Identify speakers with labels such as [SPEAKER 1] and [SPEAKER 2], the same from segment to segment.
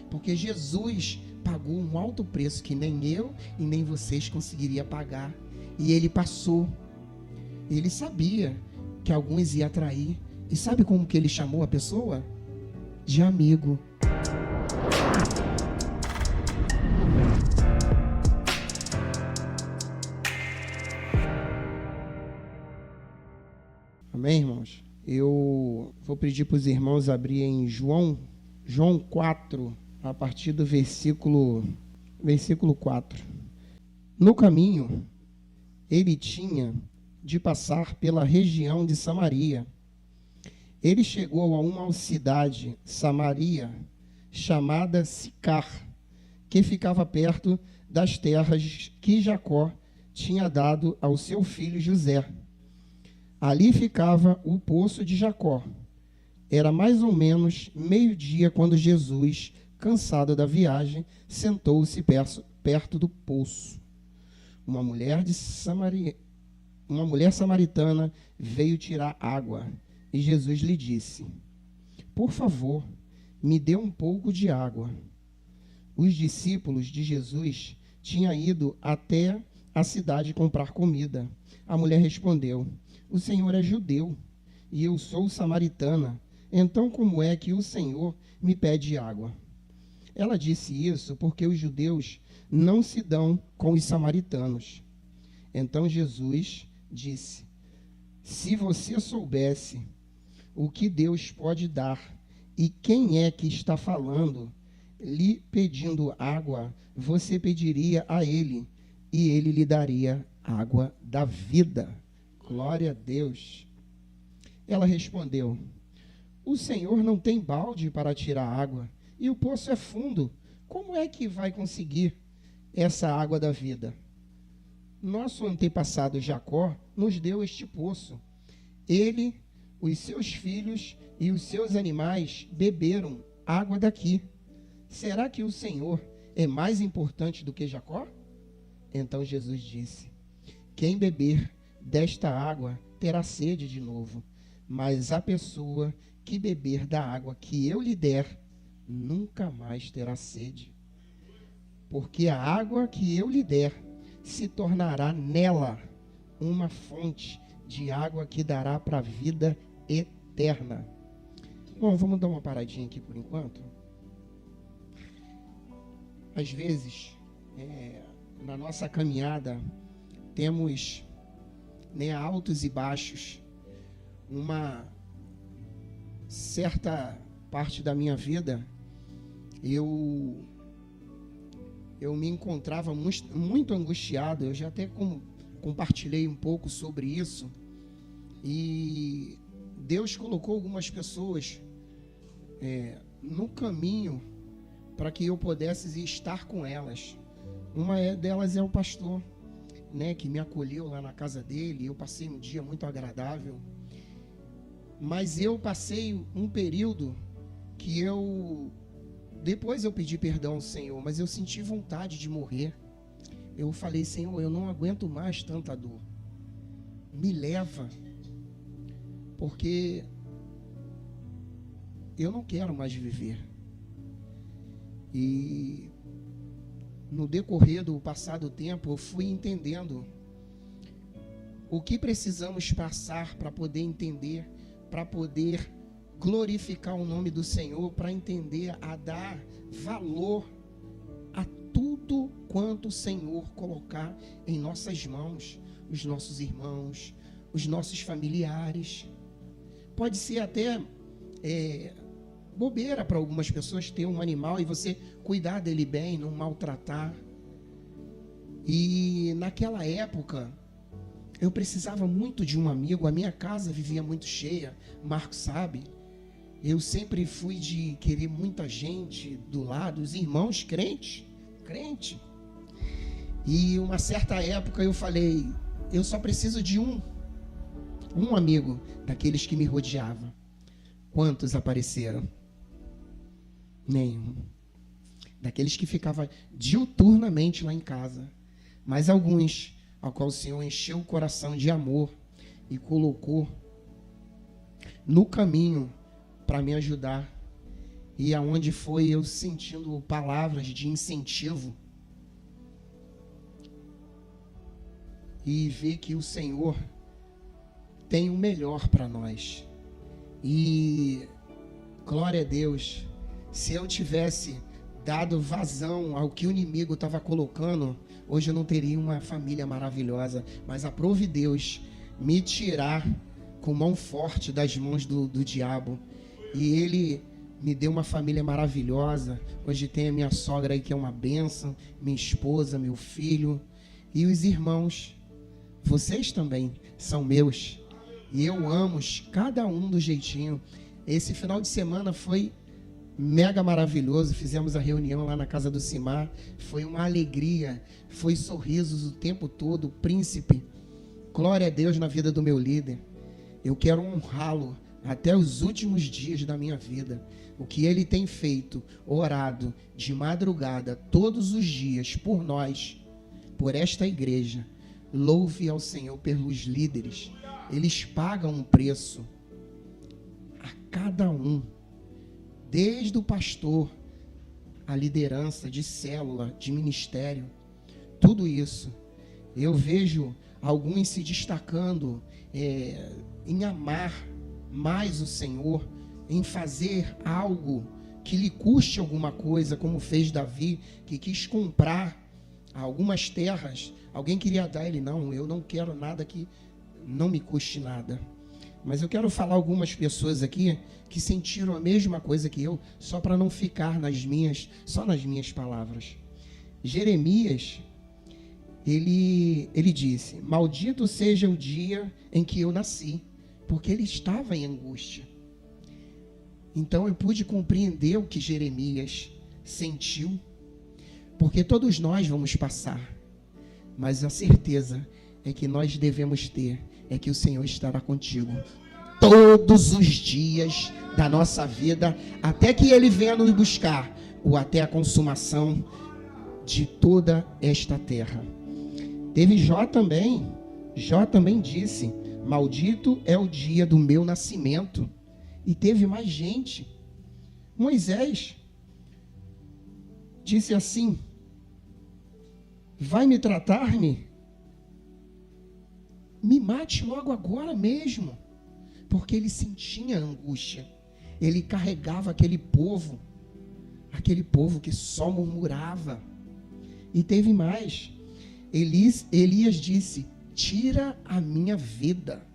[SPEAKER 1] porque Jesus pagou um alto preço que nem eu e nem vocês conseguiriam pagar. E ele passou. Ele sabia que alguns iam atrair. E sabe como que ele chamou a pessoa? De amigo. Amém, irmãos? Eu vou pedir para os irmãos abrirem João 4, a partir do versículo 4. No caminho, ele tinha de passar pela região de Samaria. Ele chegou a uma cidade, Samaria, chamada Sicar, que ficava perto das terras que Jacó tinha dado ao seu filho José. Ali ficava o poço de Jacó. Era mais ou menos meio-dia quando Jesus, cansado da viagem, sentou-se perto do poço. Uma mulher samaritana veio tirar água e Jesus lhe disse: por favor, me dê um pouco de água. Os discípulos de Jesus tinham ido até a cidade comprar comida. A mulher respondeu: o Senhor é judeu e eu sou samaritana. Então como é que o Senhor me pede água? Ela disse isso porque os judeus não se dão com os samaritanos. Então Jesus disse: se você soubesse o que Deus pode dar e quem é que está falando, lhe pedindo água, você pediria a ele e ele lhe daria água da vida. Glória a Deus. Ela respondeu: o Senhor não tem balde para tirar água e o poço é fundo. Como é que vai conseguir essa água da vida? Nosso antepassado Jacó nos deu este poço. Ele, os seus filhos e os seus animais beberam água daqui. Será que o Senhor é mais importante do que Jacó? Então Jesus disse: quem beber desta água terá sede de novo, mas a pessoa que beber da água que eu lhe der nunca mais terá sede, porque a água que eu lhe der se tornará nela uma fonte de água que dará para a vida eterna. Bom, vamos dar uma paradinha aqui por enquanto. Às vezes, na nossa caminhada, temos altos e baixos. Uma certa parte da minha vida, eu me encontrava muito angustiado. Eu já até compartilhei um pouco sobre isso. E Deus colocou algumas pessoas no caminho para que eu pudesse estar com elas. Uma delas é o pastor, que me acolheu lá na casa dele. Eu passei um dia muito agradável, mas eu passei um período que depois eu pedi perdão ao Senhor, mas eu senti vontade de morrer. Eu falei: Senhor, eu não aguento mais tanta dor, me leva, porque eu não quero mais viver. E no decorrer do passado tempo, eu fui entendendo o que precisamos passar para poder entender, para poder glorificar o nome do Senhor, para entender a dar valor a tudo quanto o Senhor colocar em nossas mãos, os nossos irmãos, os nossos familiares. Pode ser até bobeira para algumas pessoas ter um animal e você cuidar dele bem, não maltratar. E naquela época eu precisava muito de um amigo. A minha casa vivia muito cheia, Marcos sabe. Eu sempre fui de querer muita gente do lado, os irmãos crente. E uma certa época eu falei: eu só preciso de um amigo daqueles que me rodeavam. Quantos apareceram? Nenhum. Daqueles que ficavam diuturnamente lá em casa. Mas alguns, ao qual o Senhor encheu o coração de amor e colocou no caminho para me ajudar. e aonde foi eu sentindo palavras de incentivo e ver que o Senhor tem o melhor para nós. E glória a Deus, se eu tivesse dado vazão ao que o inimigo estava colocando, hoje eu não teria uma família maravilhosa. Mas aprove Deus me tirar com mão forte das mãos do diabo, e Ele me deu uma família maravilhosa. Hoje tem a minha sogra aí, que é uma bênção, minha esposa, meu filho, e os irmãos. Vocês também são meus, e eu amo cada um do jeitinho. Esse final de semana foi mega maravilhoso. Fizemos a reunião lá na casa do Simar, foi uma alegria, foi sorrisos o tempo todo. Príncipe, glória a Deus na vida do meu líder. Eu quero honrá-lo até os últimos dias da minha vida. O que ele tem feito, orado de madrugada todos os dias por nós, por esta igreja. Louve ao Senhor pelos líderes. Eles pagam um preço a cada um, desde o pastor, a liderança de célula, de ministério, tudo isso. Eu vejo alguns se destacando em amar mais o Senhor, em fazer algo que lhe custe alguma coisa, como fez Davi, que quis comprar algumas terras. Alguém queria dar ele, não, eu não quero nada que não me custe nada. Mas eu quero falar algumas pessoas aqui que sentiram a mesma coisa que eu, só para não ficar só nas minhas palavras. Jeremias, ele disse: maldito seja o dia em que eu nasci, porque ele estava em angústia. Então eu pude compreender o que Jeremias sentiu, porque todos nós vamos passar, mas a certeza é que nós devemos ter é que o Senhor estará contigo todos os dias da nossa vida, até que Ele venha nos buscar, ou até a consumação de toda esta terra. Teve Jó também disse: maldito é o dia do meu nascimento. E teve mais gente. Moisés disse assim: vai me tratar-me? Me mate logo agora mesmo. Porque ele sentia angústia. Ele carregava aquele povo que só murmurava. E teve mais. Elias disse: tira a minha vida.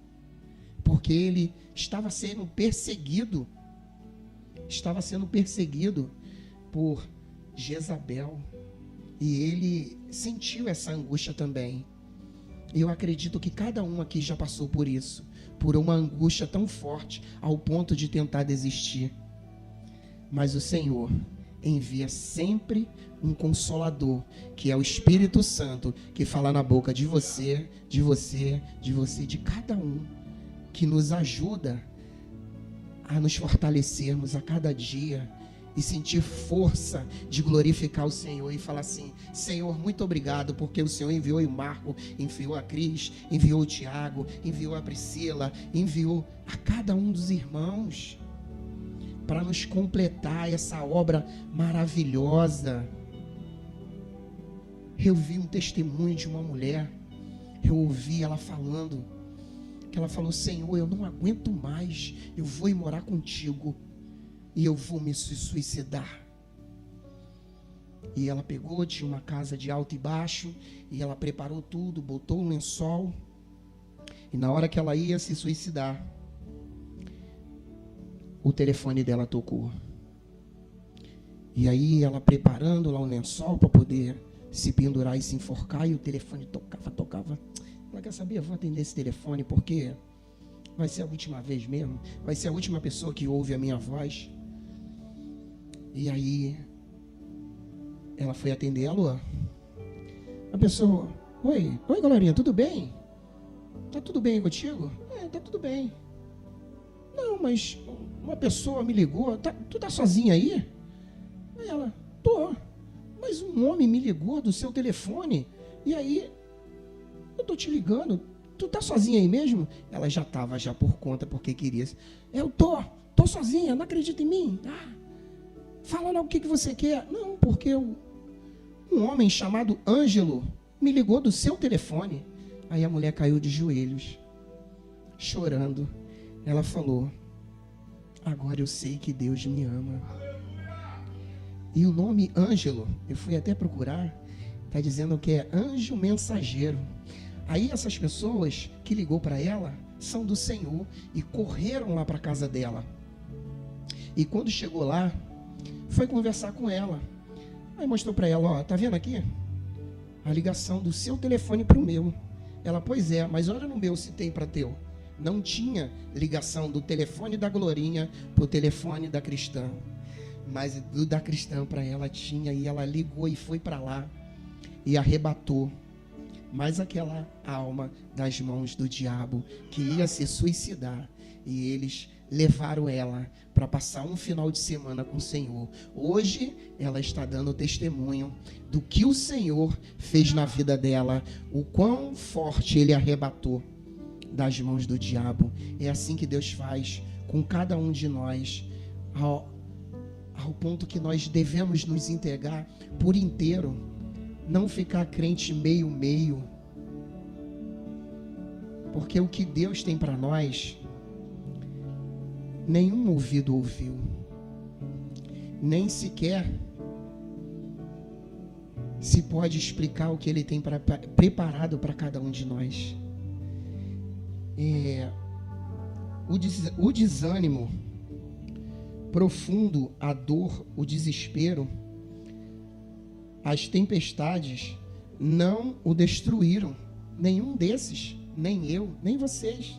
[SPEAKER 1] Porque ele estava sendo perseguido por Jezabel, e ele sentiu essa angústia também. Eu acredito que cada um aqui já passou por isso, por uma angústia tão forte ao ponto de tentar desistir. Mas o Senhor envia sempre um consolador, que é o Espírito Santo, que fala na boca de você, de cada um, que nos ajuda a nos fortalecermos a cada dia e sentir força de glorificar o Senhor e falar assim: Senhor, muito obrigado, porque o Senhor enviou o Marco, enviou a Cris, enviou o Tiago, enviou a Priscila, enviou a cada um dos irmãos para nos completar essa obra maravilhosa. Eu vi um testemunho de uma mulher, eu ouvi ela falando, que ela falou: Senhor, eu não aguento mais, eu vou ir morar contigo e eu vou me suicidar. E ela pegou, tinha uma casa de alto e baixo, e ela preparou tudo, botou um lençol, e na hora que ela ia se suicidar, o telefone dela tocou. E aí ela preparando lá um lençol para poder se pendurar e se enforcar, e o telefone tocava. Ela: quer saber, eu vou atender esse telefone, porque vai ser a última vez mesmo, vai ser a última pessoa que ouve a minha voz. E aí ela foi atender. Alô? A pessoa: oi galerinha, tudo bem? Tá tudo bem contigo? Tá tudo bem. Não, mas uma pessoa me ligou. Tu tá sozinha aí? Aí ela: tô. Mas um homem me ligou do seu telefone, e aí eu tô te ligando. Tu tá sozinha aí mesmo? Ela já estava por conta, porque queria. Eu tô sozinha, não acredita em mim? Fala logo o que você quer. Não, porque um homem chamado Ângelo me ligou do seu telefone. Aí a mulher caiu de joelhos, chorando. Ela falou: agora eu sei que Deus me ama. E o nome Ângelo, eu fui até procurar, está dizendo que é anjo mensageiro. Aí essas pessoas que ligou para ela são do Senhor e correram lá para a casa dela. E quando chegou lá, foi conversar com ela. Aí mostrou para ela: ó, tá vendo aqui? A ligação do seu telefone para o meu. Ela: pois é, mas olha no meu se tem para teu. Não tinha ligação do telefone da Glorinha para o telefone da cristã. Mas do da cristã para ela tinha. E ela ligou e foi para lá e arrebatou mais aquela alma das mãos do diabo que ia se suicidar. E eles levaram ela para passar um final de semana com o Senhor. Hoje ela está dando testemunho do que o Senhor fez na vida dela, o quão forte Ele arrebatou das mãos do diabo. É assim que Deus faz com cada um de nós, ao ponto que nós devemos nos entregar por inteiro, não ficar crente meio, porque o que Deus tem para nós, nenhum ouvido ouviu, nem sequer se pode explicar o que Ele tem preparado para cada um de nós. O desânimo profundo, a dor, o desespero, as tempestades não o destruíram, nenhum desses, nem eu, nem vocês.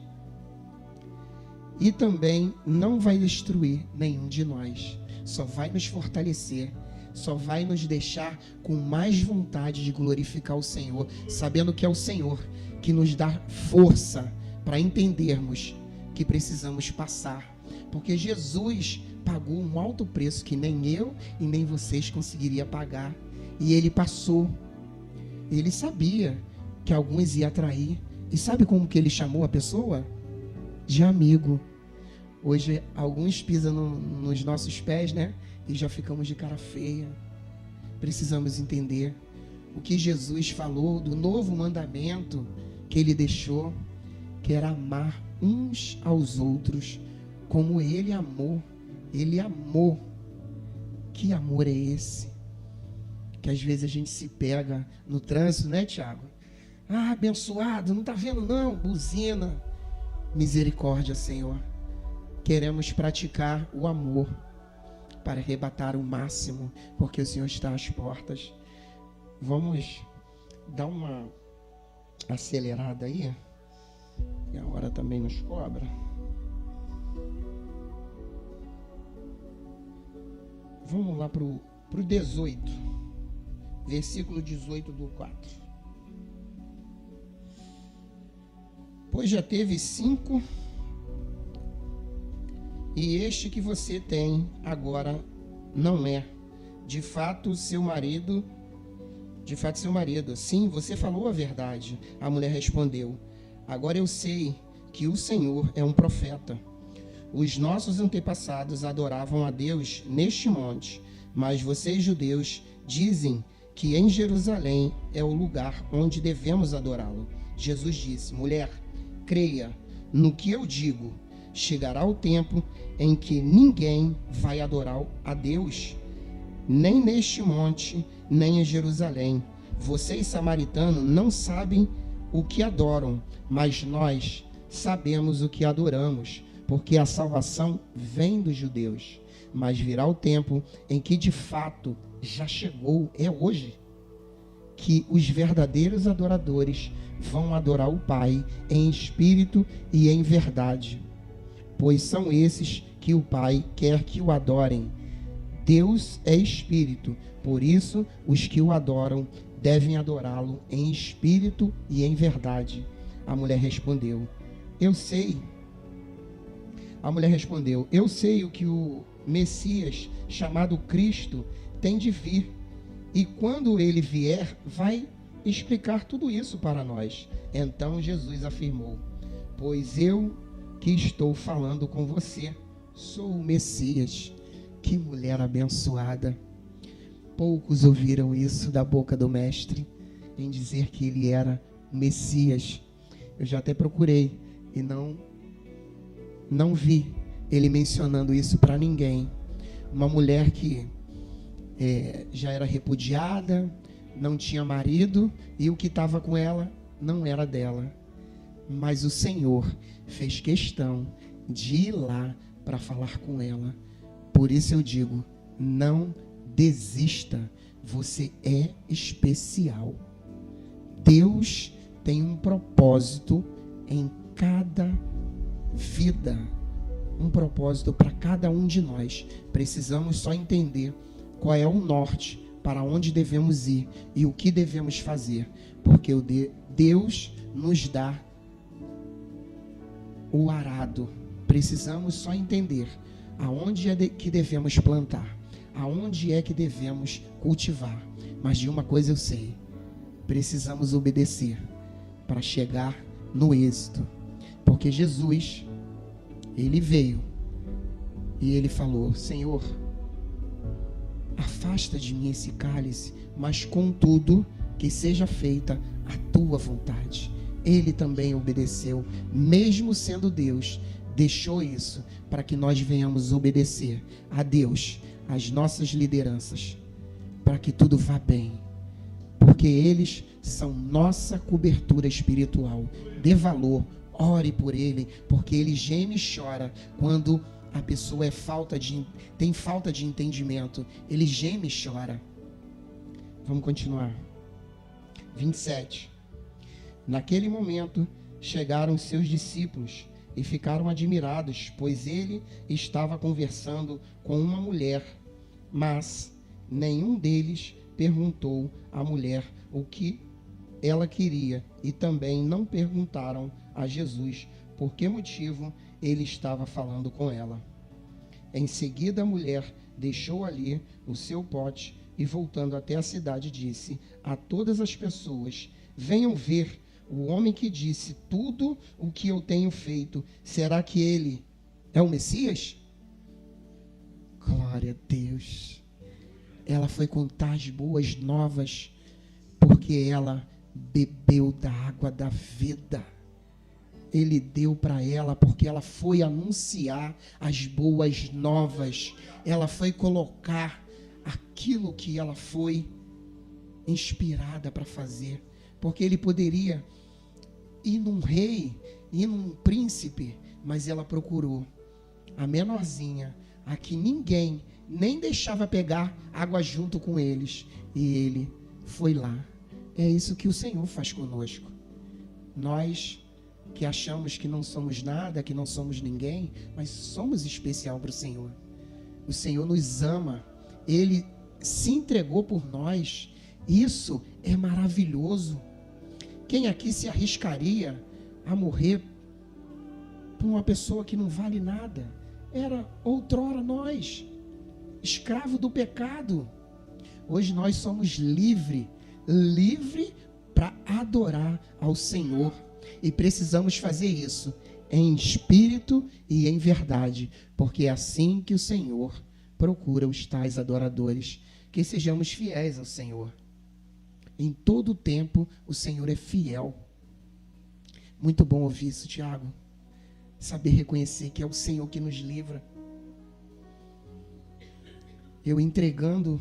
[SPEAKER 1] E também não vai destruir nenhum de nós. Só vai nos fortalecer, só vai nos deixar com mais vontade de glorificar o Senhor, sabendo que é o Senhor que nos dá força para entendermos que precisamos passar. Porque Jesus pagou um alto preço que nem eu e nem vocês conseguiriam pagar. E Ele passou. Ele sabia que alguns iam trair. E sabe como que Ele chamou a pessoa? De amigo. Hoje alguns pisam nos nossos pés, né? E já ficamos de cara feia. Precisamos entender o que Jesus falou do novo mandamento que Ele deixou, que era amar uns aos outros como Ele amou. Ele amou. Que amor é esse? Que às vezes a gente se pega no trânsito, né, Tiago? Ah, abençoado, não está vendo não? Buzina. Misericórdia, Senhor. Queremos praticar o amor para arrebatar o máximo, porque o Senhor está às portas. Vamos dar uma acelerada aí, e a hora também nos cobra. Vamos lá para o 18, versículo 18 do 4. Pois já teve 5, e este que você tem agora não é. De fato, seu marido. Sim, você falou a verdade. A mulher respondeu: agora eu sei que o Senhor é um profeta. Os nossos antepassados adoravam a Deus neste monte, mas vocês, judeus, dizem que em Jerusalém é o lugar onde devemos adorá-lo. Jesus disse: mulher, creia no que eu digo. Chegará o tempo em que ninguém vai adorar a Deus, nem neste monte, nem em Jerusalém. Vocês, samaritanos, não sabem o que adoram, mas nós sabemos o que adoramos, porque a salvação vem dos judeus. Mas virá o tempo em que de fato já chegou, é hoje, que os verdadeiros adoradores vão adorar o Pai em espírito e em verdade, pois são esses que o Pai quer que o adorem. Deus é espírito, por isso os que o adoram devem adorá-lo em espírito e em verdade. A mulher respondeu: eu sei o que o Messias, chamado Cristo, tem de vir, e quando ele vier, vai explicar tudo isso para nós. Então Jesus afirmou: pois eu que estou falando com você sou o Messias. Que mulher abençoada. Poucos ouviram isso da boca do mestre, em dizer que ele era o Messias. Eu já até procurei e não vi ele mencionando isso para ninguém. Uma mulher que já era repudiada, não tinha marido, e o que estava com ela não era dela. Mas o Senhor fez questão de ir lá para falar com ela. Por isso eu digo, não desista, você é especial. Deus tem um propósito em cada vida, um propósito para cada um de nós. Precisamos só entender qual é o norte, para onde devemos ir e o que devemos fazer, porque Deus nos dá o arado. Precisamos só entender aonde é que devemos plantar, aonde é que devemos cultivar. Mas de uma coisa eu sei, precisamos obedecer para chegar no êxito, porque Jesus, ele veio e ele falou: Senhor, afasta de mim esse cálice, mas contudo que seja feita a tua vontade. Ele também obedeceu, mesmo sendo Deus, deixou isso para que nós venhamos obedecer a Deus, as nossas lideranças, para que tudo vá bem, porque eles são nossa cobertura espiritual. Dê valor, ore por ele, porque ele geme e chora quando a pessoa tem falta de entendimento. Ele geme e chora. Vamos continuar. 27. Naquele momento chegaram seus discípulos e ficaram admirados, pois ele estava conversando com uma mulher, mas nenhum deles perguntou à mulher o que ela queria, e também não perguntaram a Jesus por que motivo ele estava falando com ela. Em seguida, a mulher deixou ali o seu pote e, voltando até a cidade, disse a todas as pessoas: venham ver o homem que disse tudo o que eu tenho feito. Será que ele é o Messias? Glória a Deus. Ela foi contar as boas novas, porque ela bebeu da água da vida. Ele deu para ela porque ela foi anunciar as boas novas. Ela foi colocar aquilo que ela foi inspirada para fazer. Porque ele poderia ir num rei, ir num príncipe, mas ela procurou a menorzinha, a que ninguém nem deixava pegar água junto com eles. E ele foi lá. É isso que o Senhor faz conosco. Nós que achamos que não somos nada, que não somos ninguém, mas somos especial para o Senhor. O Senhor nos ama, Ele se entregou por nós. Isso é maravilhoso. Quem aqui se arriscaria a morrer por uma pessoa que não vale nada? Era outrora nós, escravo do pecado. Hoje nós somos livre para adorar ao Senhor. E precisamos fazer isso em espírito e em verdade, porque é assim que o Senhor procura os tais adoradores, que sejamos fiéis ao Senhor. Em todo o tempo o Senhor é fiel. Muito bom ouvir isso, Tiago. Saber reconhecer que é o Senhor que nos livra. Eu entregando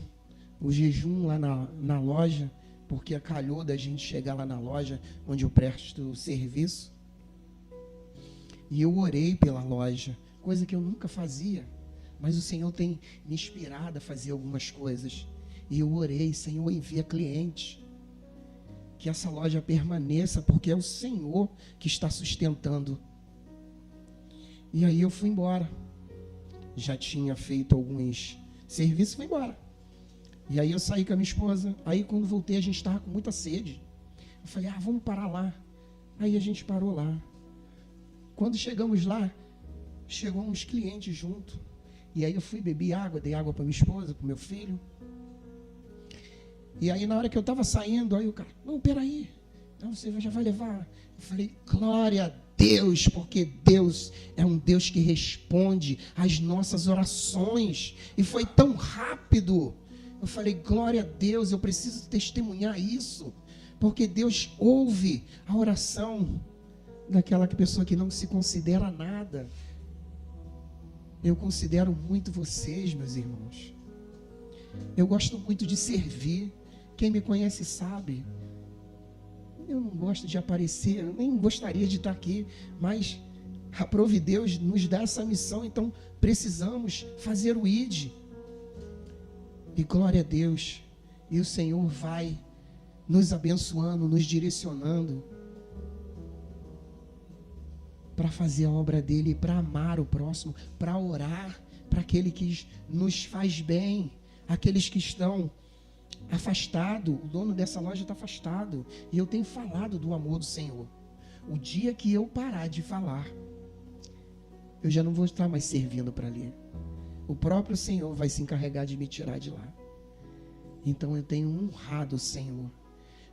[SPEAKER 1] o jejum lá na loja, porque calhou da gente chegar lá na loja onde eu presto serviço. E eu orei pela loja, coisa que eu nunca fazia, mas o Senhor tem me inspirado a fazer algumas coisas. E eu orei: Senhor, envia clientes, que essa loja permaneça, porque é o Senhor que está sustentando. E aí eu fui embora. Já tinha feito alguns serviços, fui embora. E aí eu saí com a minha esposa. Aí quando voltei, a gente estava com muita sede. Eu falei: vamos parar lá. Aí a gente parou lá. Quando chegamos lá, chegou uns clientes junto. E aí eu fui beber água, dei água para minha esposa, para o meu filho. E aí na hora que eu estava saindo, aí o cara: não, peraí, então você já vai levar. Eu falei: glória a Deus, porque Deus é um Deus que responde às nossas orações. E foi tão rápido. Eu falei, glória a Deus, eu preciso testemunhar isso, porque Deus ouve a oração daquela pessoa que não se considera nada. Eu considero muito vocês, meus irmãos. Eu gosto muito de servir. Quem me conhece sabe. Eu não gosto de aparecer, eu nem gostaria de estar aqui, mas a Provideus nos dá essa missão, então precisamos fazer o ID. E glória a Deus, e o Senhor vai nos abençoando, nos direcionando para fazer a obra dele, para amar o próximo, para orar para aquele que nos faz bem, aqueles que estão afastado. O dono dessa loja está afastado, e eu tenho falado do amor do Senhor. O dia que eu parar de falar, eu já não vou estar mais servindo para ali. O próprio Senhor vai se encarregar de me tirar de lá. Então eu tenho honrado o Senhor,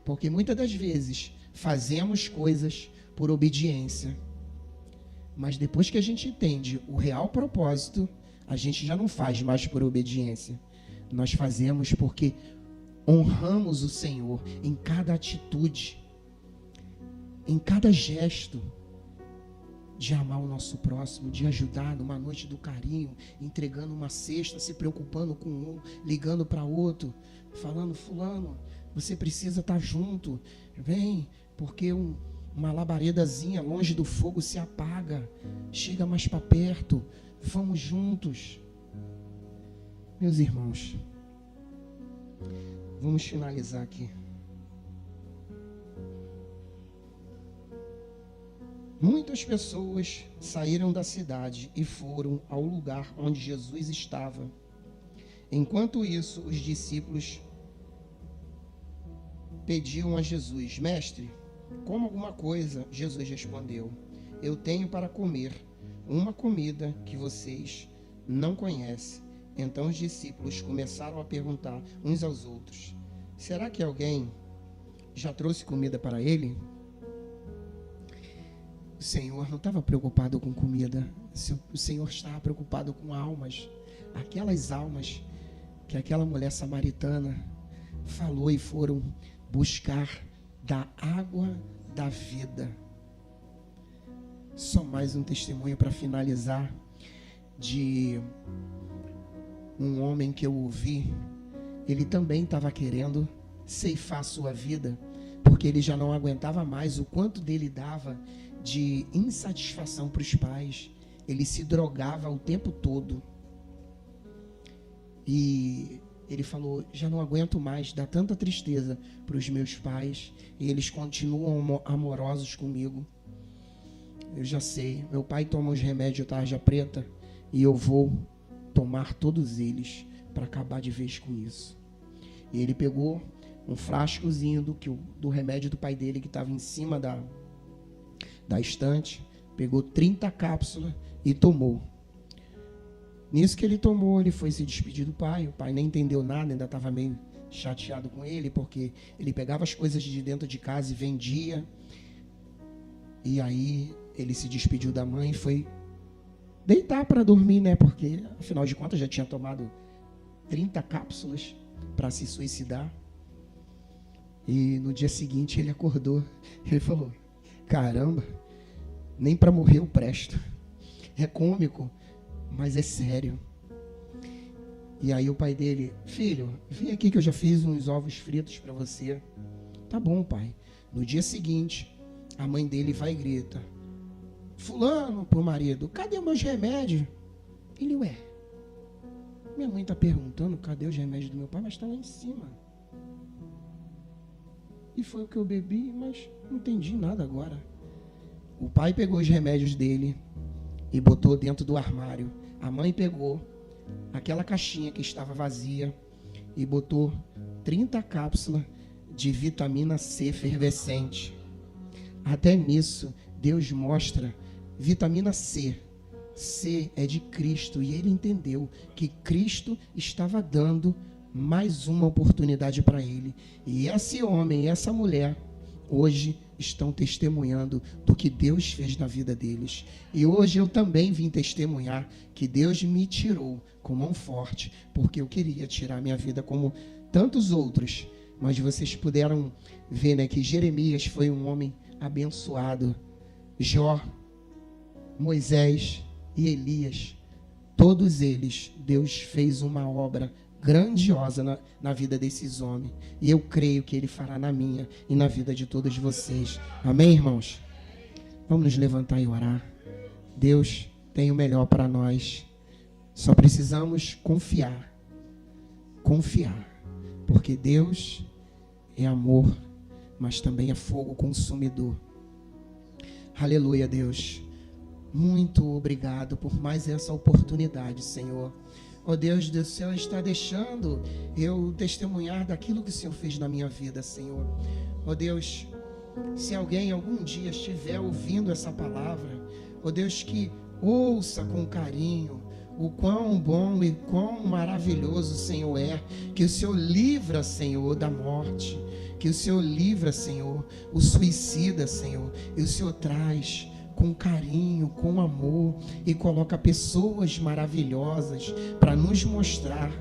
[SPEAKER 1] porque muitas das vezes fazemos coisas por obediência, mas depois que a gente entende o real propósito, a gente já não faz mais por obediência. Nós fazemos porque honramos o Senhor em cada atitude, em cada gesto, de amar o nosso próximo, de ajudar numa noite do carinho, entregando uma cesta, se preocupando com um, ligando para outro, falando, fulano, você precisa estar junto, vem, porque uma labaredazinha longe do fogo se apaga, chega mais para perto, vamos juntos. Meus irmãos, vamos finalizar aqui. Muitas pessoas saíram da cidade e foram ao lugar onde Jesus estava. Enquanto isso, os discípulos pediam a Jesus: Mestre, coma alguma coisa. Jesus respondeu: Eu tenho para comer uma comida que vocês não conhecem. Então os discípulos começaram a perguntar uns aos outros: Será que alguém já trouxe comida para ele? O Senhor não estava preocupado com comida. O Senhor estava preocupado com almas. Aquelas almas que aquela mulher samaritana falou e foram buscar da água da vida. Só mais um testemunho para finalizar de um homem que eu ouvi. Ele também estava querendo ceifar sua vida, porque ele já não aguentava mais o quanto dele dava de insatisfação para os pais. Ele se drogava o tempo todo. E ele falou: já não aguento mais, dá tanta tristeza para os meus pais, e eles continuam amorosos comigo. Eu já sei, meu pai toma os remédios tarja preta, e eu vou tomar todos eles para acabar de vez com isso. E ele pegou um frascozinho do remédio do pai dele, que estava em cima da estante, pegou 30 cápsulas e tomou. Nisso que ele tomou, ele foi se despedir do pai. O pai nem entendeu nada, ainda estava meio chateado com ele, porque ele pegava as coisas de dentro de casa e vendia. E aí ele se despediu da mãe e foi deitar para dormir, né? Porque afinal de contas já tinha tomado 30 cápsulas para se suicidar. E no dia seguinte ele acordou. Ele falou: caramba, nem para morrer eu presto. É cômico, mas é sério. E aí o pai dele: filho, vem aqui que eu já fiz uns ovos fritos para você. Tá bom, pai. No dia seguinte, a mãe dele vai e grita: fulano, pro marido, cadê meus remédios? Ele: ué, minha mãe tá perguntando cadê os remédios do meu pai, mas tá lá em cima. E foi o que eu bebi, mas não entendi nada agora. O pai pegou os remédios dele e botou dentro do armário. A mãe pegou aquela caixinha que estava vazia e botou 30 cápsulas de vitamina C efervescente. Até nisso, Deus mostra vitamina C. C é de Cristo, e ele entendeu que Cristo estava dando mais uma oportunidade para ele. E esse homem, essa mulher, hoje estão testemunhando do que Deus fez na vida deles. E hoje eu também vim testemunhar que Deus me tirou com mão forte, porque eu queria tirar minha vida como tantos outros. Mas vocês puderam ver, né, que Jeremias foi um homem abençoado. Jó, Moisés e Elias, todos eles, Deus fez uma obra grandiosa na vida desses homens. E eu creio que Ele fará na minha e na vida de todos vocês. Amém, irmãos? Vamos nos levantar e orar. Deus tem o melhor para nós. Só precisamos confiar. Confiar. Porque Deus é amor, mas também é fogo consumidor. Aleluia, Deus. Muito obrigado por mais essa oportunidade, Senhor. Ó Deus do céu, está deixando eu testemunhar daquilo que o Senhor fez na minha vida, Senhor. Ó Deus, se alguém algum dia estiver ouvindo essa palavra, ó Deus, que ouça com carinho o quão bom e quão maravilhoso o Senhor é, que o Senhor livra, Senhor, da morte, que o Senhor livra, Senhor, o suicida, Senhor, e o Senhor traz com carinho, com amor, e coloca pessoas maravilhosas para nos mostrar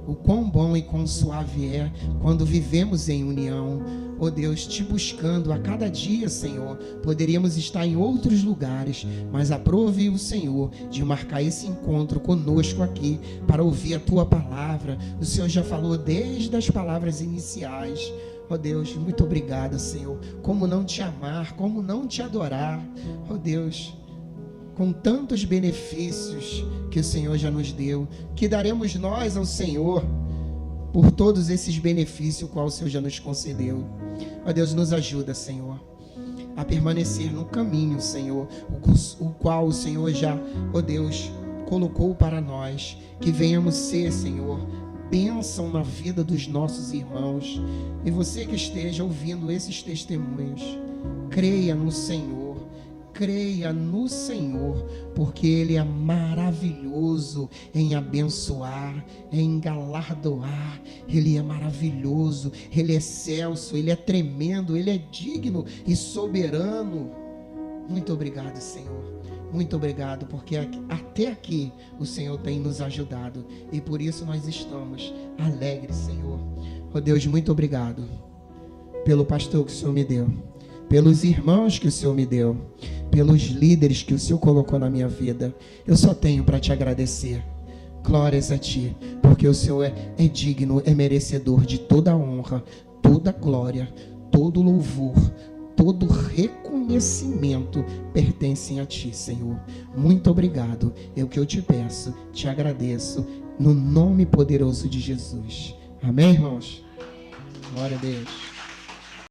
[SPEAKER 1] o quão bom e quão suave é quando vivemos em união. Oh Deus, te buscando a cada dia, Senhor. Poderíamos estar em outros lugares, mas aprove o Senhor de marcar esse encontro conosco aqui para ouvir a tua palavra. O Senhor já falou desde as palavras iniciais. Oh Deus, muito obrigado, Senhor. Como não te amar, como não te adorar. Oh Deus, com tantos benefícios que o Senhor já nos deu, que daremos nós ao Senhor por todos esses benefícios qual o Senhor já nos concedeu. Oh Deus, nos ajuda, Senhor, a permanecer no caminho, Senhor, o qual o Senhor já, oh Deus, colocou para nós, que venhamos ser, Senhor, bênção na vida dos nossos irmãos. E você que esteja ouvindo esses testemunhos, creia no Senhor. Creia no Senhor, porque Ele é maravilhoso em abençoar, em galardoar. Ele é maravilhoso, Ele é excelso, Ele é tremendo, Ele é digno e soberano. Muito obrigado, Senhor. Muito obrigado, porque até aqui o Senhor tem nos ajudado. E por isso nós estamos alegres, Senhor. Oh Deus, muito obrigado pelo pastor que o Senhor me deu, pelos irmãos que o Senhor me deu, pelos líderes que o Senhor colocou na minha vida. Eu só tenho para te agradecer. Glórias a ti, porque o Senhor é digno, é merecedor de toda a honra, toda a glória, todo louvor, todo reconhecimento pertencem a ti, Senhor. Muito obrigado. É o que eu te peço, te agradeço, no nome poderoso de Jesus. Amém, irmãos? Glória a Deus.